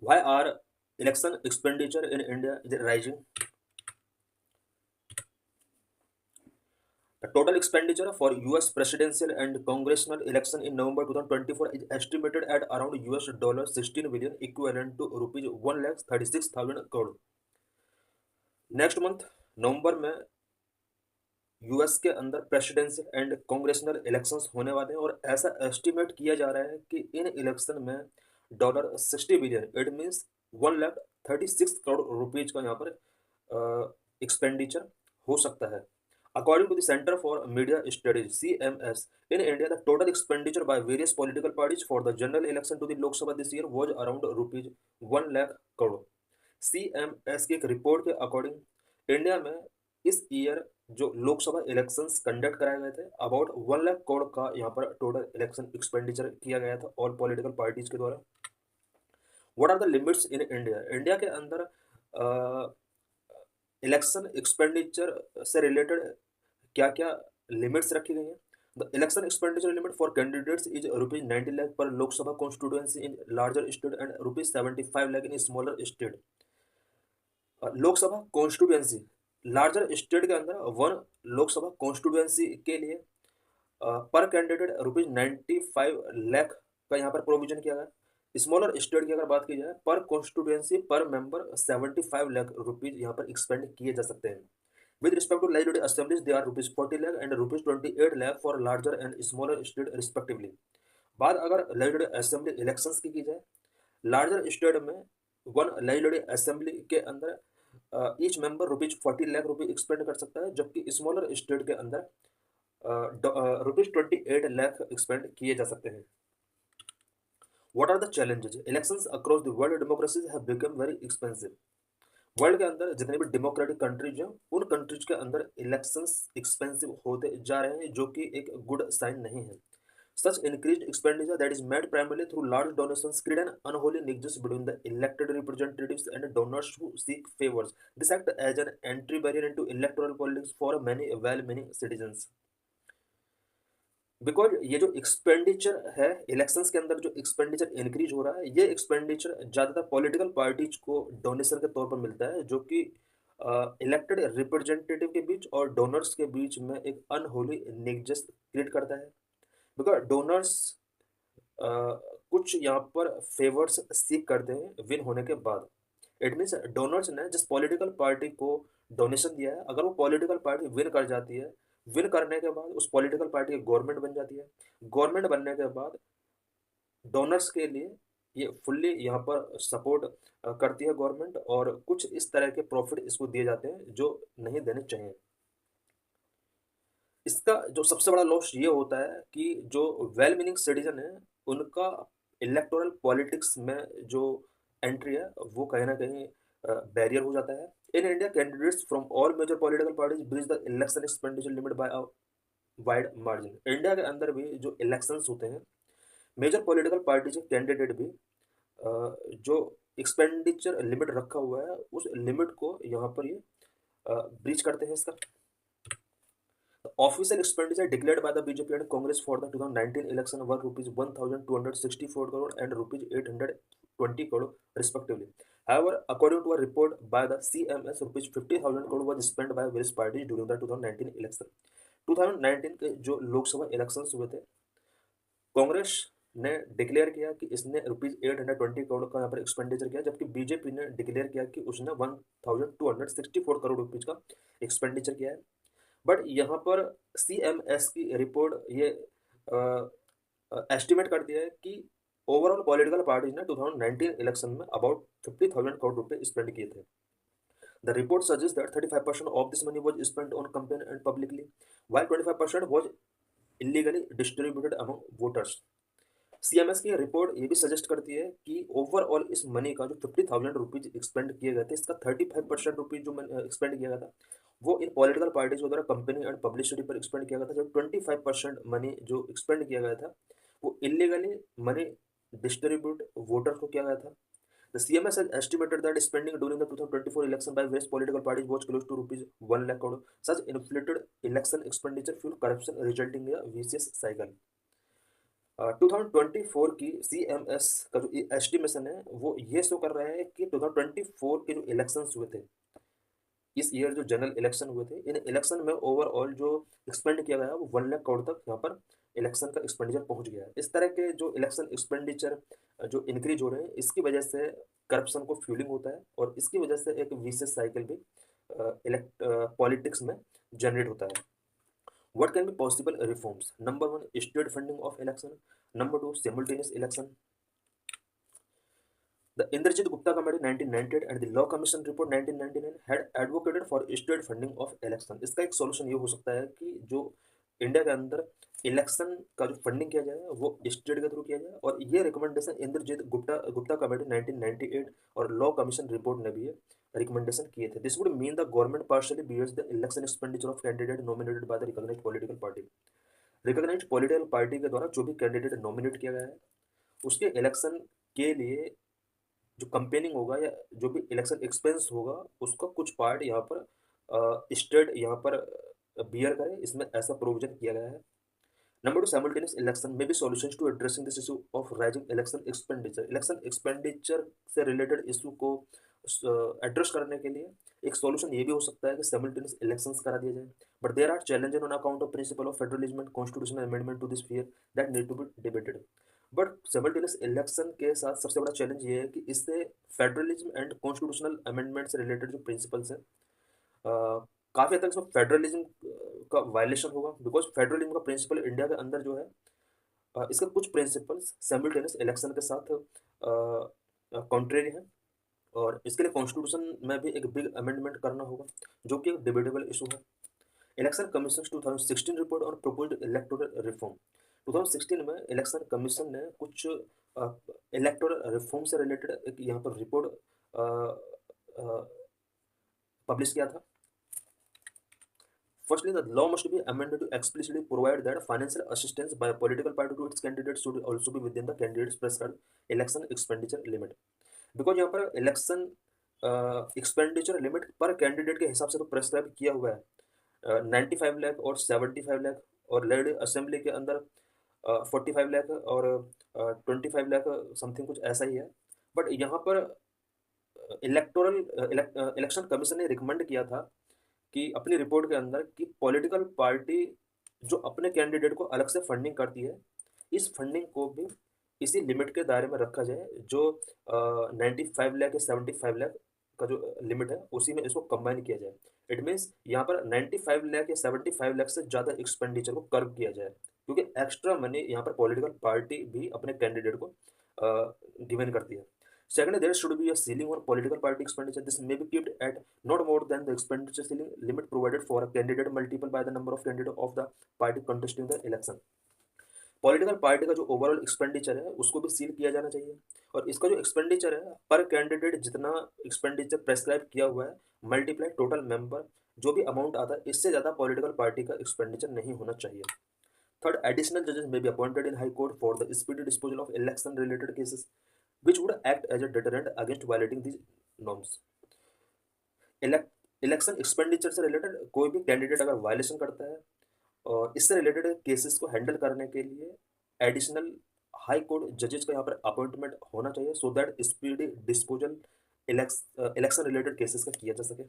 Why are election expenditure in India is rising? The total expenditure for US presidential and congressional election in November 2024 is estimated at around US $16 billion, equivalent to rupees 1,36,000 crore. Next month नवंबर में US के अंदर presidential and congressional elections होने वाले हैं और ऐसा estimate किया जा रहा है कि इन इलेक्शन में $60 billion, it means 1,36 crore rupees का यहाँ पर एक्सपेंडिचर हो सकता है. According to the Center for Media Studies (CMS), in India, the total expenditure by various political parties for the general election to the Lok Sabha this year was around rupees 1 lakh crore. CMS की एक report के according India में इस year जो Lok Sabha elections conduct कराए गए थे, about 1 lakh crore का यहाँ पर टोटल इलेक्शन एक्सपेंडिचर किया गया था ऑल पॉलिटिकल पार्टीज के द्वारा. What are the limits in India? India के अंदर इलेक्शन एक्सपेंडिचर से रिलेटेड क्या क्या लिमिट्स रखी गई हैं? The election expenditure limit for candidates is rupees 90 lakh पर Lok Sabha constituency in larger state and rupees 75 lakh in smaller state. Lok Sabha constituency larger state के अंदर वन लोकसभा कॉन्स्टिट्यूएंसी के लिए पर कैंडिडेट रुपीज 95 लाख का यहाँ पर प्रोविजन किया गया. स्मॉलर स्टेट की अगर बात की जाए, पर कॉन्स्टिट्यूएंसी पर मेंबर 75 लाख रुपीज यहाँ पर एक्सपेंड किए जा सकते हैं. With respect to legislative assemblies they are rupees 40 lakh and rupees 28 lakh for larger and smaller state respectively. बात अगर लेजिस्लेटिव असेंबली इलेक्शंस की जाए, लार्जर स्टेट में वन लेजिस्लेटिव असेंबली के अंदर ईच मेंबर रुपीज 40 लाख रुपये एक्सपेंड कर सकता है, जबकि स्मॉलर स्टेट के अंदर रुपीज 28 लाख एक्सपेंड किए जा सकते हैं. What are the challenges? Elections across the world democracies have become very expensive. World के अंदर जितने भी डेमोक्रेटिक कंट्रीज हैं, उन कंट्रीज के अंदर इलेक्शंस एक्सपेंसिव होते जा रहे हैं, जो कि एक गुड साइन नहीं है. Such increased expenditure that is made primarily through large donations create an unholy nexus between the elected representatives and donors who seek favors. This act as an entry barrier into electoral politics for many well-meaning citizens. Because ये जो expenditure है elections के अंदर, जो expenditure increase हो रहा है, ये एक्सपेंडिचर ज़्यादातर पॉलिटिकल पार्टीज को डोनेशन के तौर पर मिलता है, जो कि इलेक्टेड रिप्रेजेंटेटिव के बीच और डोनर्स के बीच में एक अनहोली नेक्सस क्रिएट करता है. बिकॉज डोनर्स कुछ यहाँ पर फेवर्स सीख करते हैं विन होने के बाद. इट मीन्स डोनर्स ने जिस पॉलिटिकल पार्टी को डोनेशन दिया है, अगर वो पॉलिटिकल पार्टी विन कर जाती है, विन करने के बाद उस पॉलिटिकल पार्टी की गवर्नमेंट बन जाती है. गवर्नमेंट बनने के बाद डोनर्स के लिए ये फुल्ली यहाँ पर सपोर्ट करती है गवर्नमेंट, और कुछ इस तरह के प्रॉफिट इसको दिए जाते हैं जो नहीं देने चाहिए. इसका जो सबसे बड़ा लॉस ये होता है कि जो वेल मीनिंग सिटीजन है, उनका इलेक्टोरल पॉलिटिक्स में जो एंट्री है वो कहीं ना कहीं बैरियर हो जाता है. In India candidates from all major political parties breach the election expenditure limit by a wide margin. India के अंदर भी जो इलेक्शंस होते हैं, मेजर पॉलिटिकल पार्टीज के कैंडिडेट भी जो एक्सपेंडिचर लिमिट रखा हुआ है, उस लिमिट को यहाँ पर ये ब्रीच करते हैं. इसका official expenditure declared by the BJP and Congress for the 2019 election were rupees 1,264 crore and rupees 820 crore respectively. However, according to a report by the CMS, rupees 50,000 crore was spent by various parties during the 2019 election. 2019 के जो Lok Sabha elections हुए थे, कांग्रेस ने declare किया कि इसने rupees 820 crore का यहाँ पर एक्सपेंडिचर किया, जबकि बीजेपी ने डिक्लेयर किया कि उसने 1,264 करोड़ रुपीज का एक्सपेंडिचर किया है. बट यहाँ पर CMS की रिपोर्ट ये एस्टिमेट करती है कि ओवरऑल पॉलिटिकल पार्टीज ने 2019 इलेक्शन में अबाउट 50,000 करोड़ रुपए स्पेंड किए थे. The report suggest that 35% of this money was spend on campaign and publicly, while 25% was illegally distributed among voters. CMS की रिपोर्ट ये भी सजेस्ट करती है कि ओवरऑल इस मनी का जो 50,000 रुपीज एक्सपेंड किए गए थे, इसका 35% रुपीज जो एक्सपेंड किया गया था वो इन पॉलिटिकल पार्टीज के द्वारा कंपनी एंड पब्लिसिटी पर एक्सपेंड किया गया था. जो 25% मनी जो एक्सपेंड किया गया था वो इलीगली मनी डिस्ट्रीब्यूट वोटर को किया गया था. The CMS has estimated that spending during the 2024 election by various political parties was close to rupees 1 lakh crore. Such inflated election expenditure fueled corruption, resulting in a vicious cycle. 2024 की CMS का जो estimation है वो ये show कर रहा है कि 2024 के जो इलेक्शंस हुए थे, इस ईयर जो जनरल इलेक्शन हुए थे, इन इलेक्शन में ओवरऑल जो एक्सपेंड किया गया वो 1 लाख करोड़ तक यहाँ पर इलेक्शन का एक्सपेंडिचर पहुंच गया है। इस तरह के जो इलेक्शन एक्सपेंडिचर जो इंक्रीज हो रहे हैं, इसकी वजह से करप्शन को फ्यूलिंग होता है और इसकी वजह से एक विशेष साइकिल भी इलेक्ट पॉलिटिक्स में जनरेट होता है। What can be possible reforms? Number one, state funding of election. Number two, simultaneous election. The Indrajit Gupta Committee 1998 and the Law Commission Report 1999 had advocated for state funding of election. इसका एक solution ये हो सकता है कि जो India के अंदर इलेक्शन का जो फंडिंग किया जाए वो स्टेट के थ्रू किया जाए, और ये रिकमेंडेशन इंद्रजीत गुप्ता कमेटी 1998 और लॉ कमीशन रिपोर्ट ने भी ये रिकमेंडेशन किए थे। This would mean the government partially bears the election expenditure of candidate nominated by the recognised political party. Recognised political party के द्वारा जो भी कैंडिडेट नॉमिनेट किया गया है उसके इलेक्शन के लिए जो कंपेनिंग होगा या जो भी इलेक्शन एक्सपेंस होगा उसका कुछ पार्ट यहाँ पर स्टेट यहाँ पर बियर करे, इसमें ऐसा प्रोविजन किया गया है। नंबर टू, साइमल्टेनियस इलेक्शन में भी solutions to addressing this issue of rising election expenditure. Election expenditure से रिलेटेड इशू को एड्रेस करने के लिए एक सॉल्यूशन ये भी हो सकता है कि साइमल्टेनियस इलेक्शंस करा दिया जाए, but there are challenges on account of principle of federalism and constitutional amendment to this fear that need to be debated. But simultaneous election के साथ सबसे बड़ा चैलेंज ये है कि इससे फेडरलिज्म एंड कॉन्स्टिट्यूशनल अमेंडमेंट से रिलेटेड जो प्रिंसिपल्स हैं काफ़ी हद तक इसमें फेडरलिज्म का वायलेशन होगा, बिकॉज फेडरलिज्म का प्रिंसिपल इंडिया के अंदर जो है इसके कुछ प्रिंसिपल्स साइमल्टेनियस इलेक्शन के साथ कॉन्ट्रेरी हैं, और इसके लिए कॉन्स्टिट्यूशन में भी एक बिग अमेंडमेंट करना होगा जो कि एक डिबेटेबल इशू है। इलेक्शन कमीशन 2016 रिपोर्ट और प्रपोज्ड इलेक्टोरल रिफॉर्म। 2016 में इलेक्शन कमीशन ने कुछ इलेक्टोरल रिफॉर्म से रिलेटेड एक यहाँ पर रिपोर्ट पब्लिश किया था। Firstly, the law must be amended to explicitly provide that financial assistance by a political party to its candidates should also be within the candidate's prescribed election expenditure limit. Because यहाँ पर election expenditure limit पर candidate के हिसाब से तो prescribe किया हुआ है 95 लाख और 75 लाख, और लेड असेंबली के अंदर 45 लाख और 25 लाख समथिंग कुछ ऐसा ही है। बट यहाँ पर इलेक्शन कमीशन ने रिकमेंड किया था कि अपनी रिपोर्ट के अंदर कि पॉलिटिकल पार्टी जो अपने कैंडिडेट को अलग से फंडिंग करती है, इस फंडिंग को भी इसी लिमिट के दायरे में रखा जाए जो 95 लाख या 75 लाख का जो लिमिट है उसी में इसको कंबाइन किया जाए। इट मीन्स यहाँ पर 95 लाख या 75 लाख से ज़्यादा एक्सपेंडिचर को कर्व किया जाए, क्योंकि एक्स्ट्रा मनी यहाँ पर पॉलिटिकल पार्टी भी अपने कैंडिडेट को गिवन करती है। Secondly, there should be a ceiling on political party expenditure. This may be kept at not more than the expenditure ceiling limit provided for a candidate multiplied by the number of candidates of the party contesting the election. Political party का जो overall expenditure है उसको भी seal किया जाना चाहिए, और इसका जो एक्सपेंडिचर है पर कैंडिडेट जितना एक्सपेंडिचर प्रेस्क्राइब किया हुआ है मल्टीप्लाई टोटल मेंबर जो भी अमाउंट आता है, इससे ज़्यादा पॉलिटिकल पार्टी का एक्सपेंडिचर नहीं होना चाहिए। थर्ड, एडिशनल जजेस may be appointed in high court for the speedy disposal of election related cases which would act as a deterrent against violating these norms. Election expenditure से related कोई भी candidate अगर violation करता है और इससे related cases को handle करने के लिए एडिशनल हाई कोर्ट जजेस का यहाँ पर अपॉइंटमेंट होना चाहिए, so that speedy disposal election related cases का किया जा सके।